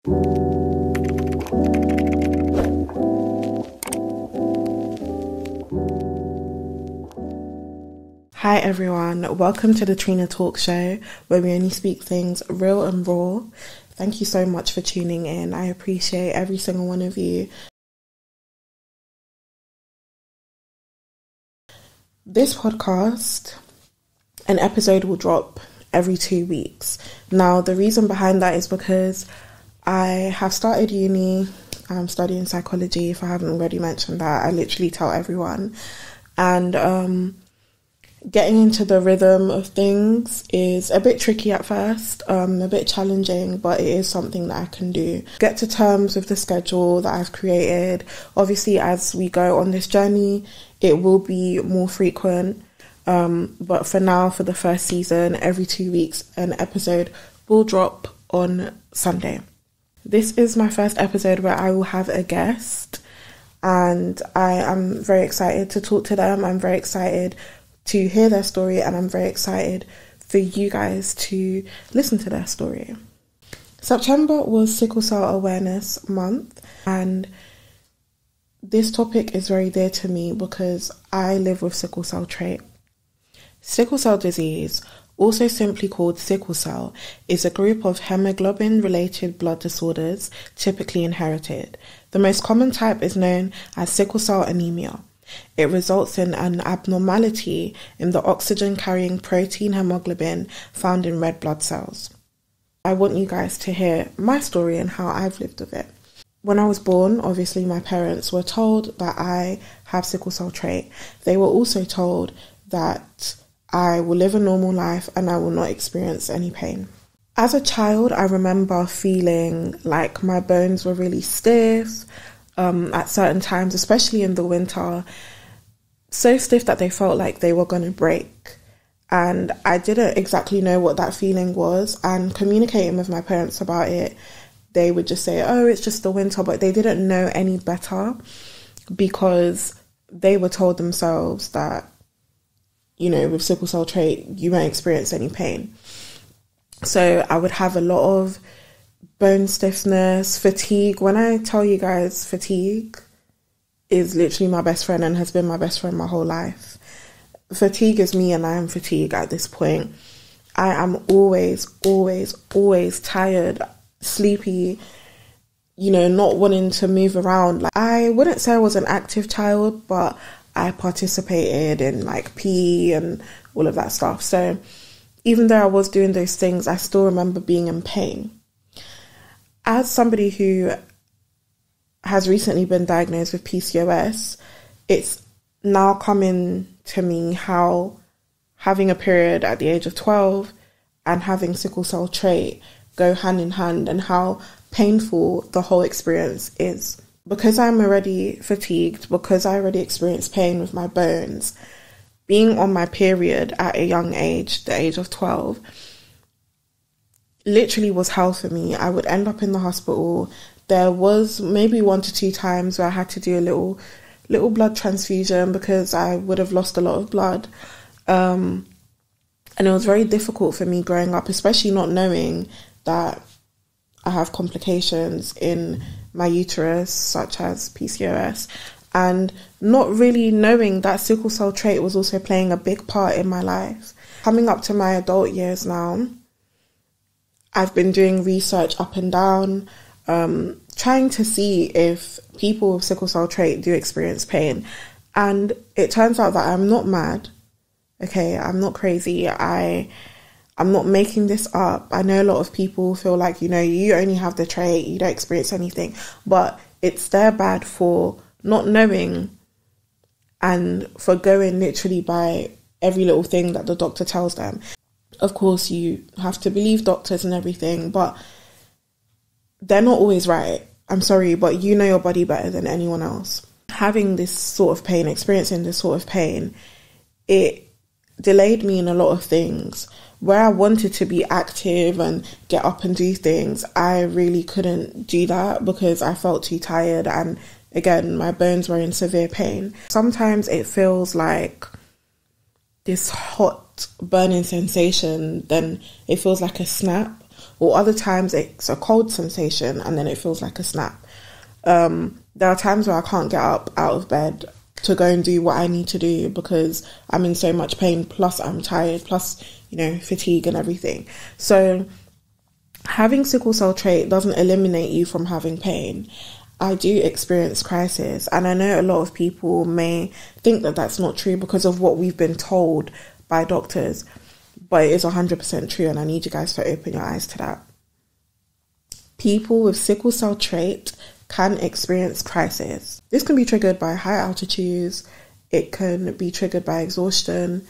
Hi everyone, welcome to the Trina Talk Show, where we only speak things real and raw. Thank you so much for tuning in. I appreciate every single one of you. This podcast, an episode will drop every 2 weeks. Now, the reason behind that is because I have started uni. I'm studying psychology. If I haven't already mentioned that, I literally tell everyone. And getting into the rhythm of things is a bit tricky at first, a bit challenging, but it is something that I can do. Get to terms with the schedule that I've created. Obviously, as we go on this journey, it will be more frequent. But for now, for the first season, every 2 weeks, an episode will drop on Sunday. This is my first episode where I will have a guest, and I am very excited to talk to them. I'm very excited to hear their story, and I'm very excited for you guys to listen to their story. September was Sickle Cell Awareness Month, and this topic is very dear to me because I live with sickle cell trait. Sickle cell disease, also simply called sickle cell, is a group of hemoglobin-related blood disorders, typically inherited. The most common type is known as sickle cell anemia. It results in an abnormality in the oxygen-carrying protein hemoglobin found in red blood cells. I want you guys to hear my story and how I've lived with it. When I was born, obviously my parents were told that I have sickle cell trait. They were also told that I will live a normal life and I will not experience any pain. As a child, I remember feeling like my bones were really stiff at certain times, especially in the winter, so stiff that they felt like they were going to break. And I didn't exactly know what that feeling was, and communicating with my parents about it, they would just say, oh, it's just the winter, but they didn't know any better because they were told themselves that, you know, with sickle cell trait, you won't experience any pain. So I would have a lot of bone stiffness, fatigue. When I tell you guys, fatigue is literally my best friend and has been my best friend my whole life. Fatigue is me, and I am fatigue at this point. I am always tired, sleepy, you know, not wanting to move around. Like, I wouldn't say I was an active child, but I participated in like PE and all of that stuff. So even though I was doing those things, I still remember being in pain. As somebody who has recently been diagnosed with PCOS, it's now coming to me how having a period at the age of 12 and having sickle cell trait go hand in hand, and how painful the whole experience is. Because I'm already fatigued, because I already experienced pain with my bones, being on my period at a young age, the age of 12, literally was hell for me. I would end up in the hospital. There was maybe 1 to 2 times where I had to do a little blood transfusion because I would have lost a lot of blood. And it was very difficult for me growing up, especially not knowing that I have complications in my uterus, such as PCOS, and not really knowing that sickle cell trait was also playing a big part in my life. Coming up to my adult years now, I've been doing research up and down, trying to see if people with sickle cell trait do experience pain. And it turns out that I'm not mad. Okay, I'm not crazy. I'm not making this up. I know a lot of people feel like, you know, you only have the trait, you don't experience anything. But it's their bad for not knowing and for going literally by every little thing that the doctor tells them. Of course, you have to believe doctors and everything, but they're not always right. I'm sorry, but you know your body better than anyone else. Having this sort of pain, experiencing this sort of pain, it delayed me in a lot of things. Where I wanted to be active and get up and do things, I really couldn't do that because I felt too tired, and again, my bones were in severe pain. Sometimes it feels like this hot burning sensation, then it feels like a snap, or other times it's a cold sensation and then it feels like a snap. There are times where I can't get up out of bed to go and do what I need to do because I'm in so much pain, plus I'm tired, plus, fatigue and everything. So having sickle cell trait doesn't eliminate you from having pain. I do experience crisis, and I know a lot of people may think that that's not true because of what we've been told by doctors, but it is 100% true, and I need you guys to open your eyes to that. People with sickle cell trait can experience crisis. This can be triggered by high altitudes. It can be triggered by exhaustion.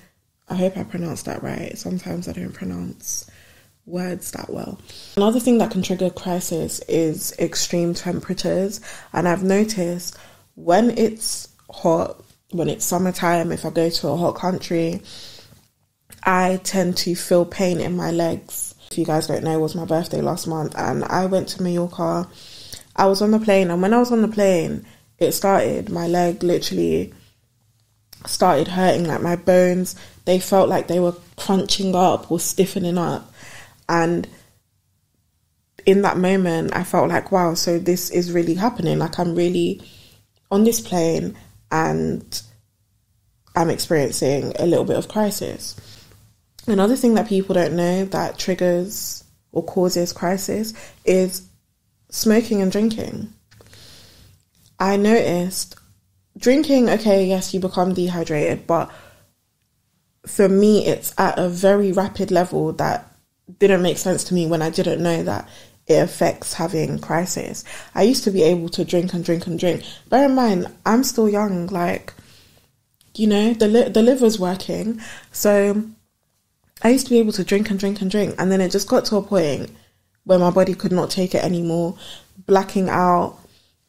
I hope I pronounced that right. Sometimes I don't pronounce words that well. Another thing that can trigger crisis is extreme temperatures. And I've noticed when it's hot, when it's summertime, if I go to a hot country, I tend to feel pain in my legs. If you guys don't know, it was my birthday last month and I went to Mallorca. I was on the plane, and when I was on the plane, my leg literally started hurting, like my bones, they felt like they were crunching up or stiffening up. And in that moment, I felt like, wow, so this is really happening. Like I'm really on this plane and I'm experiencing a little bit of crisis. Another thing that people don't know that triggers or causes crisis is smoking and drinking. I noticed drinking, okay, yes, you become dehydrated, but for me, it's at a very rapid level that didn't make sense to me when I didn't know that it affects having crisis. I used to be able to drink and drink and drink. Bear in mind, I'm still young, like, the liver's working. So I used to be able to drink and drink and drink. And then it just got to a point where my body could not take it anymore, blacking out.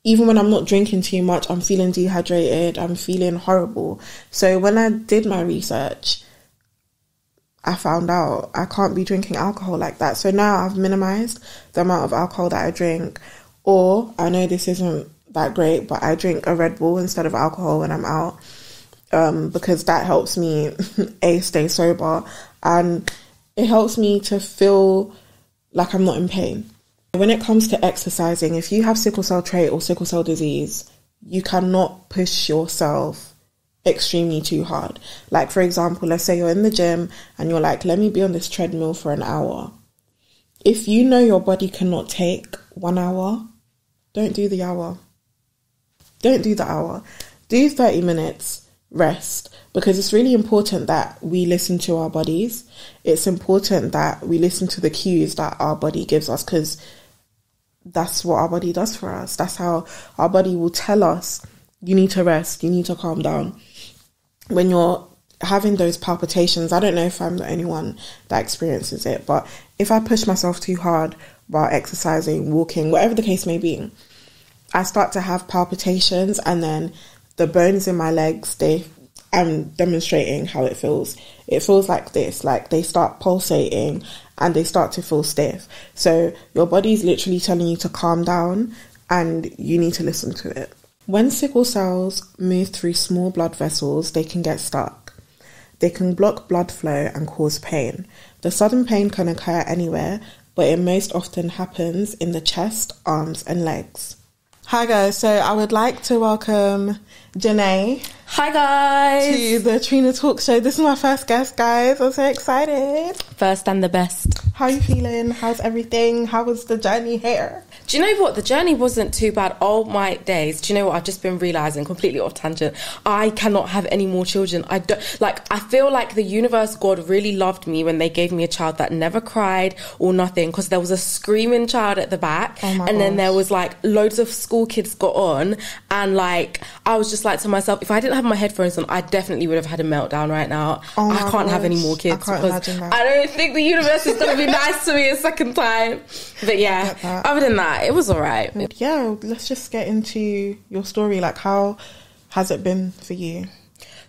Even when I'm not drinking too much, I'm feeling dehydrated, I'm feeling horrible. So when I did my research, I found out I can't be drinking alcohol like that. So now I've minimized the amount of alcohol that I drink. Or, I know this isn't that great, but I drink a Red Bull instead of alcohol when I'm out, because that helps me, stay sober, and it helps me to feel like I'm not in pain. When it comes to exercising, if you have sickle cell trait or sickle cell disease, you cannot push yourself extremely too hard. Like, for example, let's say you're in the gym and you're like, let me be on this treadmill for an hour. If you know your body cannot take 1 hour, don't do the hour. Don't do the hour. Do 30 minutes, rest, because it's really important that we listen to our bodies. It's important that we listen to the cues that our body gives us, because that's what our body does for us. That's how our body will tell us, you need to rest, you need to calm down. When you're having those palpitations, I don't know if I'm the only one that experiences it, but if I push myself too hard while exercising, walking, whatever the case may be, I start to have palpitations, and then the bones in my legs, I'm demonstrating how it feels. It feels like this, like they start pulsating and they start to feel stiff. So your body's literally telling you to calm down and you need to listen to it. When sickle cells move through small blood vessels, they can get stuck. They can block blood flow and cause pain. The sudden pain can occur anywhere, but it most often happens in the chest, arms and legs. Hi guys, so I would like to welcome Janay. Hi guys! To the Trina talk show. This is my first guest, guys. I'm so excited. First and the best. How are you feeling? How's everything? How was the journey here? Do you know what? The journey wasn't too bad. Oh my days. Do you know what? I've just been realising, completely off tangent, I cannot have any more children. I feel like the universe, God really loved me when they gave me a child that never cried or nothing, because there was a screaming child at the back. Oh my and then gosh. there was like loads of school kids got on, and like I was just like to myself, if I didn't have my headphones on, I definitely would have had a meltdown right now. Oh I can't have any more kids. I can't imagine that. I don't think the universe is going to be nice to me a second time. But yeah, other than that, it was all right. Yeah, let's just get into your story. Like, how has it been for you?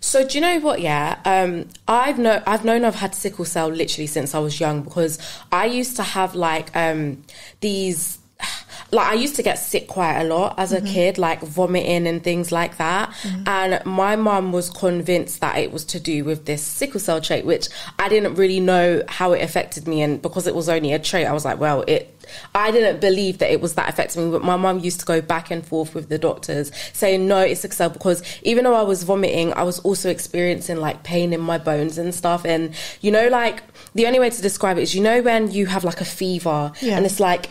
So do you know what? Yeah, I've known I've had sickle cell literally since I was young, because I used to have like these. like I used to get sick quite a lot as a kid, like vomiting and things like that. And my mum was convinced that it was to do with this sickle cell trait, which I didn't really know how it affected me. And because it was only a trait, I was like, well, I didn't believe that it was that affecting me. But my mum used to go back and forth with the doctors saying, no, it's sickle cell, because even though I was vomiting, I was also experiencing like pain in my bones and stuff. And, you know, like the only way to describe it is, you know, when you have like a fever and it's like,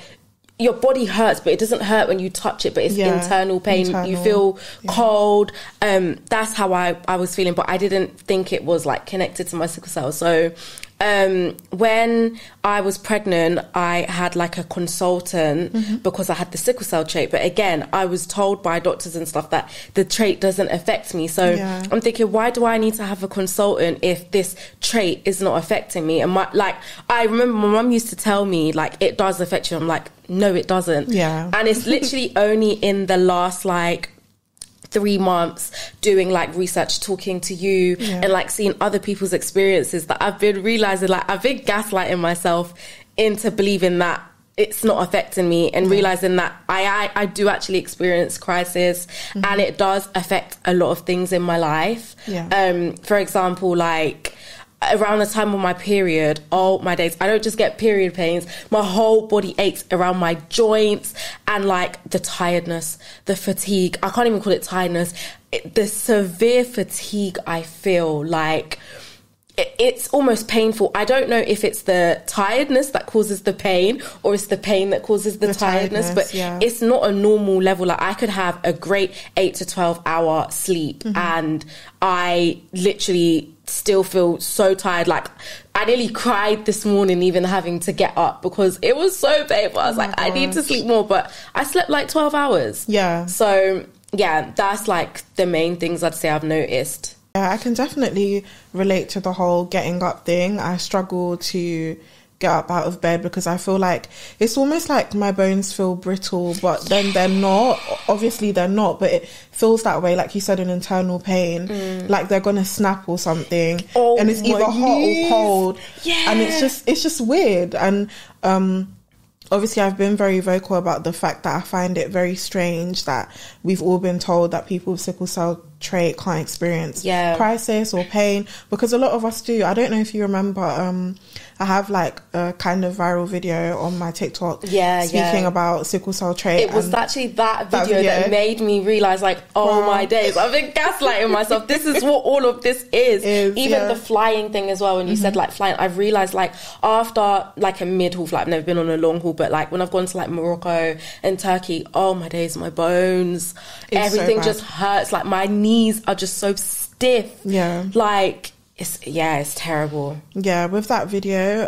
your body hurts, but it doesn't hurt when you touch it, but it's internal pain. You feel cold. That's how I was feeling, but I didn't think it was like connected to my sickle cell. So when I was pregnant, I had like a consultant because I had the sickle cell trait. But again, I was told by doctors and stuff that the trait doesn't affect me. So I'm thinking, why do I need to have a consultant if this trait is not affecting me? And I remember my mum used to tell me like, it does affect you. I'm like, no, it doesn't. And it's literally only in the last like 3 months doing like research, talking to you and like seeing other people's experiences that I've been realizing like I've been gaslighting myself into believing that it's not affecting me, and realizing that I do actually experience crisis and it does affect a lot of things in my life. For example, like around the time of my period, oh my days, I don't just get period pains, my whole body aches around my joints, and like the tiredness, the fatigue, I can't even call it tiredness, the severe fatigue I feel, like it's almost painful. I don't know if it's the tiredness that causes the pain or it's the pain that causes the tiredness, but it's not a normal level. Like I could have a great 8 to 12 hour sleep and I literally still feel so tired. Like I nearly cried this morning even having to get up because it was so painful. I was like, I need to sleep more, but I slept like 12 hours. So yeah, that's like the main things I'd say I've noticed. Yeah, I can definitely relate to the whole getting up thing. I struggle to get up out of bed because I feel like it's almost like my bones feel brittle, but then they're not. Obviously they're not, but it feels that way, like you said, an internal pain, like they're gonna snap or something. And it's either hot or cold, and it's just weird. And obviously I've been very vocal about the fact that I find it very strange that we've all been told that people with sickle cell trait can't experience crisis or pain, because a lot of us do. I don't know if you remember, I have like a kind of viral video on my TikTok speaking about sickle cell trait. It was actually that video that made me realise like, oh my days, I've been gaslighting myself. This is what all of this is. Even the flying thing as well, when you said like flying, I've realised like after like a mid-haul flight, I've never been on a long haul, but like when I've gone to like Morocco and Turkey, oh my days, my bones, everything just hurts. Like my knees are just so stiff. Like it's terrible. With that video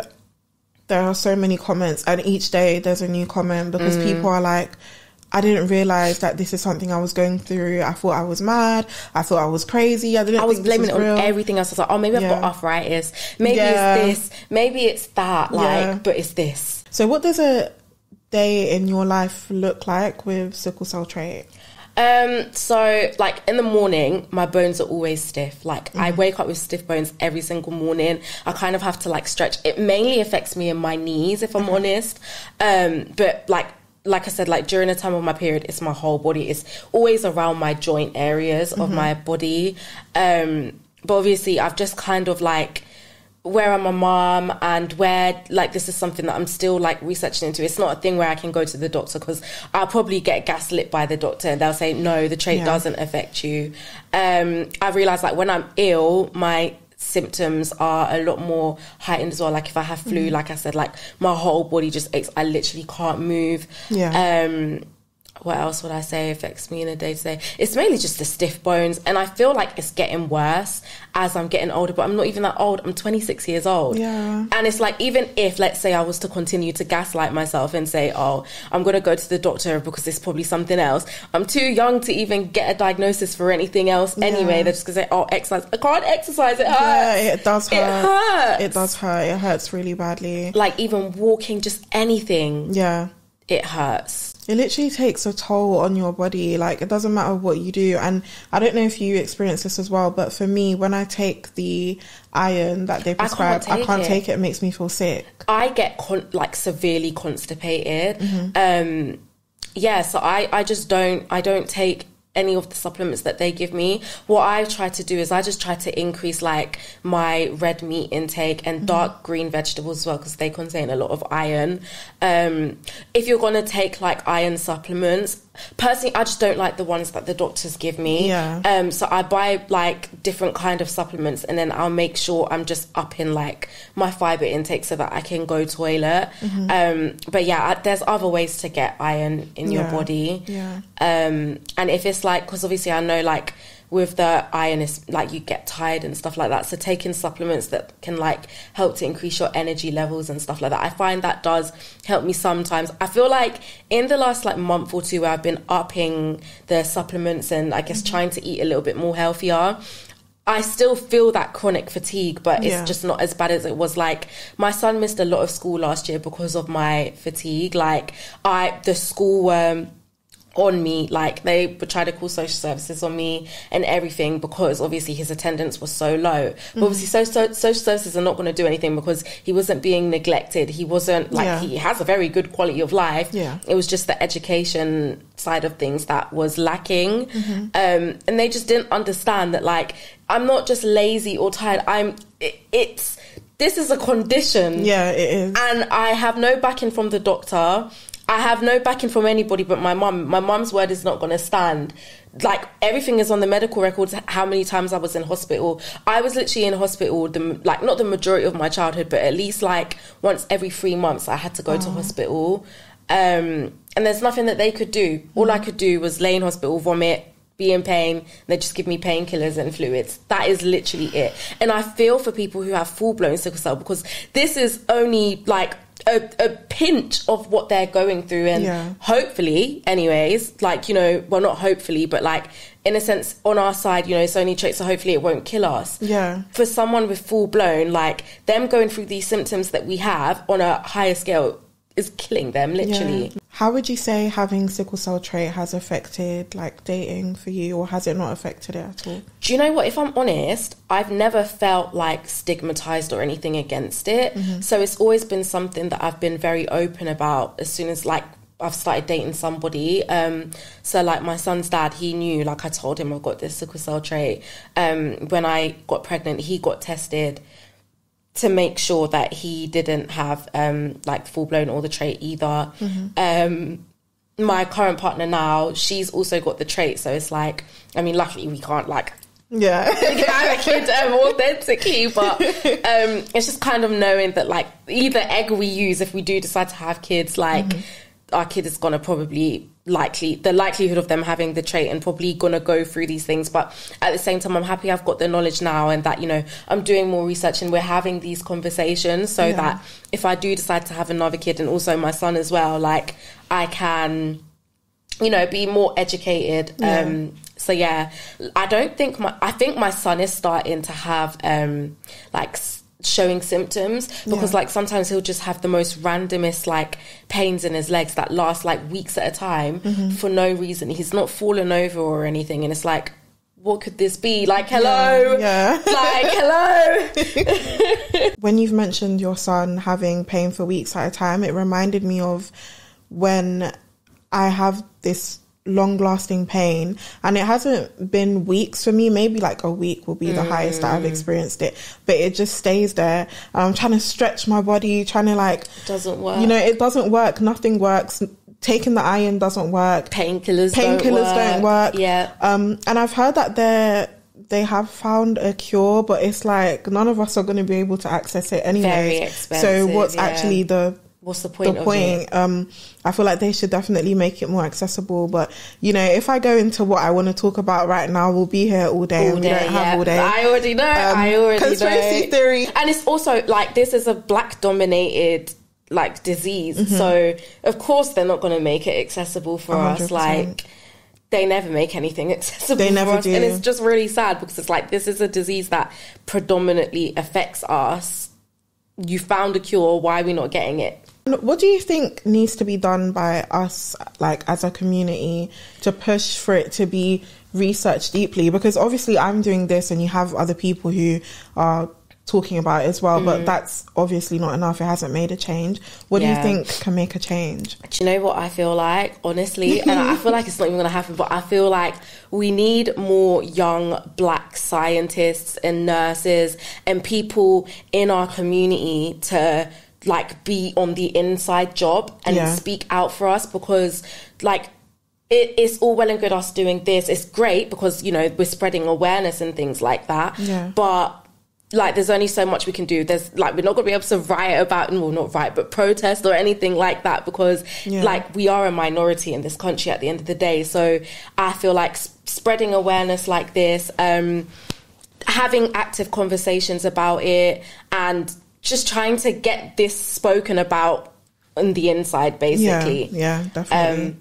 there are so many comments, and each day there's a new comment because people are like, I didn't realise that this is something I was going through. I thought I was mad. I thought I was crazy. I was blaming it on everything else. I was like, oh, maybe I've got arthritis. Maybe it's this. Maybe it's that. Like, but it's this. So what does a day in your life look like with sickle cell trait? So like in the morning my bones are always stiff. Like I wake up with stiff bones every single morning. I kind of have to like stretch. It mainly affects me in my knees, if I'm honest, but like I said, like during the time of my period, it's my whole body. It's always around my joint areas of my body, but obviously I've just kind of like, where I'm a mum and where like this is something that I'm still like researching into. It's not a thing where I can go to the doctor, because I'll probably get gaslit by the doctor and they'll say no, the trait doesn't affect you. I realise like when I'm ill, my symptoms are a lot more heightened as well. Like if I have flu, like I said, like my whole body just aches. I literally can't move. What else would I say affects me in a day-to-day? It's mainly just the stiff bones, and I feel like it's getting worse as I'm getting older, but I'm not even that old. I'm 26 years old. And it's like, even if, let's say I was to continue to gaslight myself and say, oh, I'm going to go to the doctor because it's probably something else, I'm too young to even get a diagnosis for anything else anyway. They're just going to say, oh, exercise. I can't exercise, it hurts. It does hurt. It hurts. It does hurt. It hurts really badly. Like even walking, just anything. It hurts. It literally takes a toll on your body. Like, it doesn't matter what you do. And I don't know if you experience this as well, but for me, when I take the iron that they prescribe, I can't take it. It makes me feel sick. I get like severely constipated. So I don't take any of the supplements that they give me. What I try to do is I just try to increase like my red meat intake and dark green vegetables as well, because they contain a lot of iron. If you're going to take like iron supplements, personally I just don't like the ones that the doctors give me. So I buy like different kind of supplements, and then I'll make sure I'm just upping like my fiber intake so that I can go toilet. But yeah, there's other ways to get iron in your body. And if it's like, because obviously I know like with the iron is like you get tired and stuff like that, so taking supplements that can like help to increase your energy levels and stuff like that, I find that does help me sometimes. I feel like in the last like month or two where I've been upping the supplements and I guess trying to eat a little bit more healthier, I still feel that chronic fatigue, but it's just not as bad as it was. Like my son missed a lot of school last year because of my fatigue. Like the school on me, like they would try to call social services on me and everything, because obviously his attendance was so low. But obviously social services are not going to do anything because he wasn't being neglected. He wasn't like, he has a very good quality of life. It was just the education side of things that was lacking. And they just didn't understand that like I'm not just lazy or tired. This is a condition. It is. And I have no backing from the doctor. I have no backing from anybody but my mum. My mum's word is not going to stand. Like, everything is on the medical records, how many times I was in hospital. I was literally in hospital, not the majority of my childhood, but at least, like, once every 3 months I had to go to hospital. And there's nothing that they could do. All I could do was lay in hospital, vomit, be in pain, they just give me painkillers and fluids. That is literally it. And I feel for people who have full-blown sickle cell, because this is only, like, a pinch of what they're going through, and hopefully anyways, like, you know, well, not hopefully, but like in a sense on our side, you know, it's only traits, so hopefully it won't kill us. For someone with full blown, like them going through these symptoms that we have on a higher scale is killing them, literally. How would you say having sickle cell trait has affected like dating for you, or has it not affected it at all? Do you know what, if I'm honest, I've never felt like stigmatized or anything against it. So it's always been something that I've been very open about as soon as like I've started dating somebody. So like my son's dad, he knew, like I told him I've got this sickle cell trait. When I got pregnant, he got tested to make sure that he didn't have like full-blown or the trait either. My current partner now, she's also got the trait, so it's like, I mean, luckily we can't like we can have a kid authentically, but it's just kind of knowing that like either egg we use, if we do decide to have kids, like our kid is gonna probably the likelihood of them having the trait and probably gonna go through these things. But at the same time, I'm happy I've got the knowledge now, and that, you know, I'm doing more research and we're having these conversations, so that if I do decide to have another kid, and also my son as well, like I can, you know, be more educated. So yeah, I think my son is starting to have like showing symptoms, because like sometimes he'll just have the most randomest like pains in his legs that last like weeks at a time for no reason. He's not fallen over or anything, and it's like, what could this be? Like, hello? Like, hello? When you've mentioned your son having pain for weeks at a time, it reminded me of when I have this long-lasting pain, and it hasn't been weeks for me, maybe like a week will be the highest that I've experienced it, but it just stays there. I'm trying to stretch my body, trying to like, doesn't work, you know, it doesn't work, nothing works. Taking the iron doesn't work, painkillers don't work. And I've heard that they have found a cure, but it's like none of us are going to be able to access it anyway. Very expensive. So what's actually what's the point of it? I feel like they should definitely make it more accessible. But, you know, if I go into what I want to talk about right now, we'll be here all day. We don't have all day. I already know. Conspiracy theory. And it's also like, this is a black dominated like disease. So of course they're not going to make it accessible for 100%. Us. Like, they never make anything accessible they never for us. Do. And it's just really sad, because it's like, this is a disease that predominantly affects us. You found a cure, why are we not getting it? What do you think needs to be done by us, like as a community, to push for it to be researched deeply? Because obviously I'm doing this, and you have other people who are talking about it as well, but that's obviously not enough. It hasn't made a change. What do you think can make a change? Do you know what I feel like, honestly? And I feel like it's not even going to happen, but I feel like we need more young black scientists and nurses and people in our community to like be on the inside job and speak out for us, because like it's all well and good us doing this. It's great because, you know, we're spreading awareness and things like that. But like, there's only so much we can do. There's like, we're not going to be able to riot about, well, not riot, but protest or anything like that, because like, we are a minority in this country at the end of the day. So I feel like spreading awareness like this, having active conversations about it, and just trying to get this spoken about on the inside, basically. Yeah, definitely.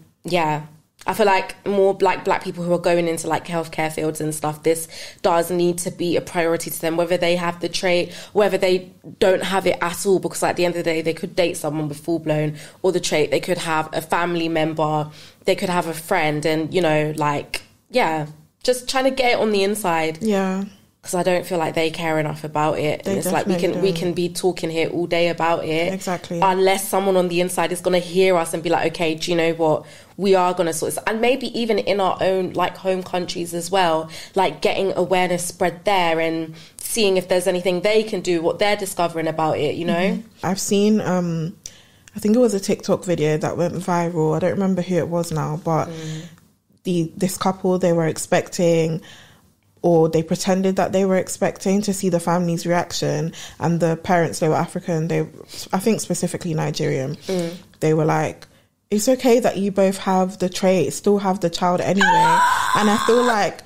I feel like more black people who are going into like healthcare fields and stuff, this does need to be a priority to them, whether they have the trait, whether they don't have it at all, because at the end of the day, they could date someone with full blown or the trait. They could have a family member, they could have a friend, and, you know, like, just trying to get it on the inside. Because I don't feel like they care enough about it. And it's like we can be talking here all day about it. Exactly. Unless someone on the inside is going to hear us and be like, okay, do you know what? We are going to sort this. And maybe even in our own like home countries as well, like getting awareness spread there and seeing if there's anything they can do, what they're discovering about it, you know? I've seen, I think it was a TikTok video that went viral. I don't remember who it was now, but this couple, they were expecting, or they pretended that they were expecting to see the family's reaction, and the parents, they were African, I think specifically Nigerian. They were like, it's okay that you both have the trait, still have the child anyway. And I feel like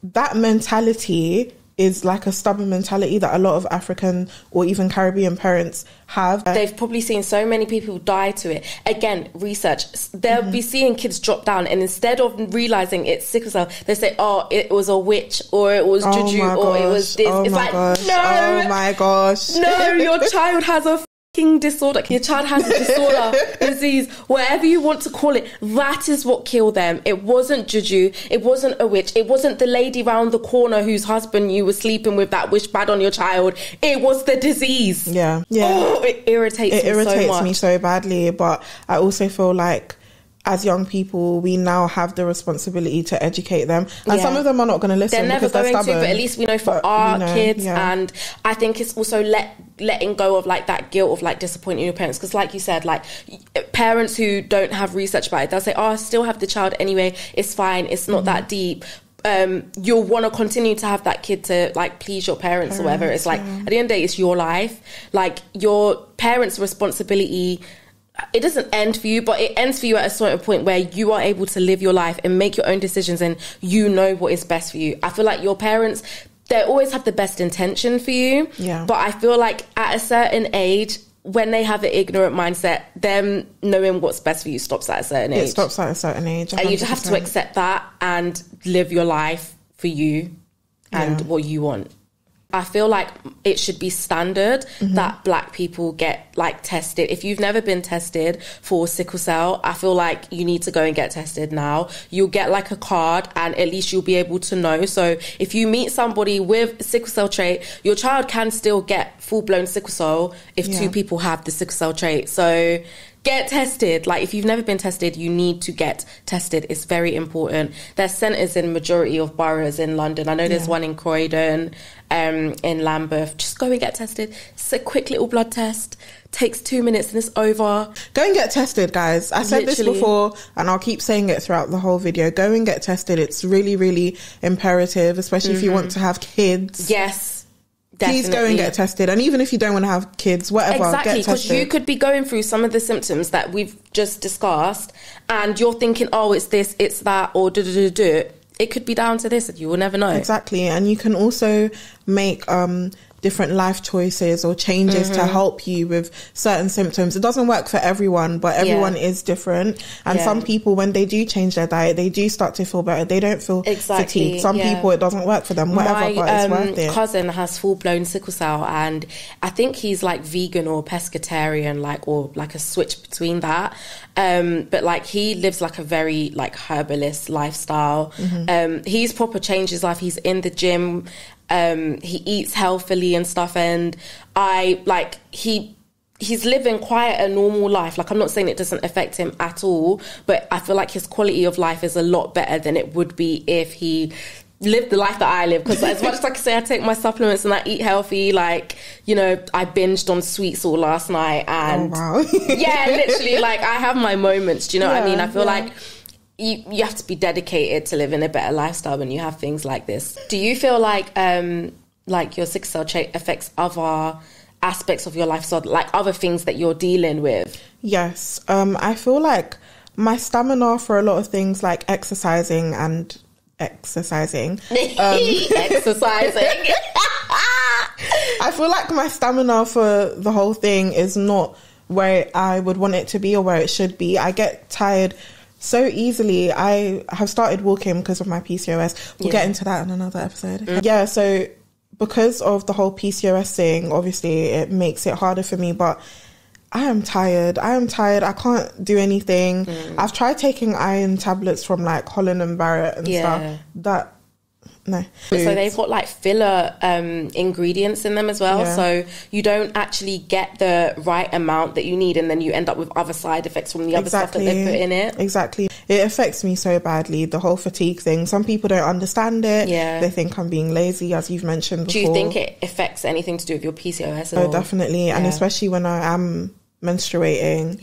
that mentality is like a stubborn mentality that a lot of African or even Caribbean parents have. They've probably seen so many people die to it. Again, research. They'll be seeing kids drop down, and instead of realising it's sickle cell, they say, oh, it was a witch, or it was juju, or it was this. It's like, no! Oh my gosh. No, your child has a fucking disorder. Your child has a disorder, disease, whatever you want to call it. That is what killed them. It wasn't juju. It wasn't a witch. It wasn't the lady round the corner whose husband you were sleeping with that wished bad on your child. It was the disease. Yeah. Oh, it irritates me so badly. But I also feel like, as young people, we now have the responsibility to educate them. And some of them are not going to listen. They're never because going they're stubborn. to, but at least we know for our kids. And I think it's also letting go of like that guilt of like disappointing your parents. Because like you said, like parents who don't have research about it, they'll say, oh, I still have the child anyway. It's fine. It's not that deep. You'll want to continue to have that kid to like please your parents or whatever. It's like, at the end of the day, it's your life. Like your parents' responsibility, it doesn't end for you, but it ends for you at a certain point where you are able to live your life and make your own decisions, and you know what is best for you. I feel like your parents, they always have the best intention for you, but I feel like at a certain age, when they have an ignorant mindset, them knowing what's best for you stops at a certain age. It stops at a certain age, 100%. And you just have to accept that and live your life for you and what you want. I feel like it should be standard that black people get like tested. If you've never been tested for sickle cell, I feel like you need to go and get tested now. You'll get like a card, and at least you'll be able to know. So if you meet somebody with sickle cell trait, your child can still get full-blown sickle cell if two people have the sickle cell trait. So get tested. Like, if you've never been tested, you need to get tested. It's very important. There's centres in majority of boroughs in London. I know there's one in Croydon, in Lambeth. Just go and get tested. It's a quick little blood test. Takes 2 minutes and it's over. Go and get tested, guys. I said this before, and I'll keep saying it throughout the whole video. Go and get tested. It's really, really imperative, especially if you want to have kids. Yes. Definitely. Please go and get tested. And even if you don't want to have kids, whatever, exactly, get tested. Because you could be going through some of the symptoms that we've just discussed, and you're thinking, oh, it's this, it's that, or do. It could be down to this, and you will never know. Exactly. And you can also make different life choices or changes to help you with certain symptoms. It doesn't work for everyone, but everyone is different. And some people, when they do change their diet, they do start to feel better. They don't feel fatigued. Some people, it doesn't work for them, whatever, but it's worth it. My cousin has full-blown sickle cell, and I think he's like vegan or pescatarian, like, or like a switch between that. But like, he lives like a very like herbalist lifestyle. He's proper changed his life. He's in the gym. he eats healthily and stuff, and he's living quite a normal life. Like, I'm not saying it doesn't affect him at all, but I feel like his quality of life is a lot better than it would be if he lived the life that I live. Because as much as I can say I take my supplements and I eat healthy, like, you know, I binged on sweets all last night, and yeah, literally, like, I have my moments, do you know what I mean? I feel like you have to be dedicated to living a better lifestyle when you have things like this. Do you feel like your sickle cell trait affects other aspects of your life, so like other things that you're dealing with? Yes. I feel like my stamina for a lot of things, like exercising exercising I feel like my stamina for the whole thing is not where I would want it to be or where it should be. I get tired so easily. I have started walking because of my PCOS. We'll get into that in another episode. Yeah, so because of the whole PCOS thing, obviously it makes it harder for me, but I am tired. I can't do anything. I've tried taking iron tablets from like Holland and Barrett and stuff. No. So they've got like filler ingredients in them as well. So you don't actually get the right amount that you need, and then you end up with other side effects from the other stuff that they put in it. Exactly. It affects me so badly, the whole fatigue thing. Some people don't understand it. They think I'm being lazy, as you've mentioned before. Do you think it affects anything to do with your PCOS at all? Oh, definitely. And especially when I am menstruating.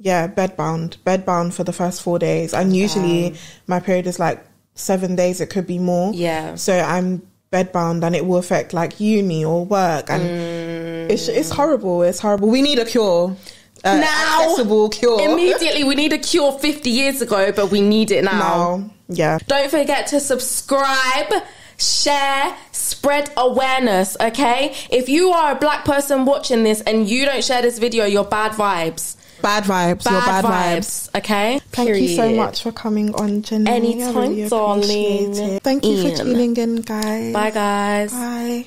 Bedbound for the first 4 days. And usually my period is like 7 days, it could be more. So I'm bedbound, and it will affect like uni or work, and it's horrible. It's horrible. We need a cure. Now, accessible cure. Immediately, we need a cure 50 years ago, but we need it now. Don't forget to subscribe, share, spread awareness, okay? If you are a black person watching this and you don't share this video, you're bad vibes. Bad vibes. You're bad vibes. Okay? Thank you so much for coming on, Janay. Anytime, darling. Thank you for tuning in, guys. Bye, guys. Bye.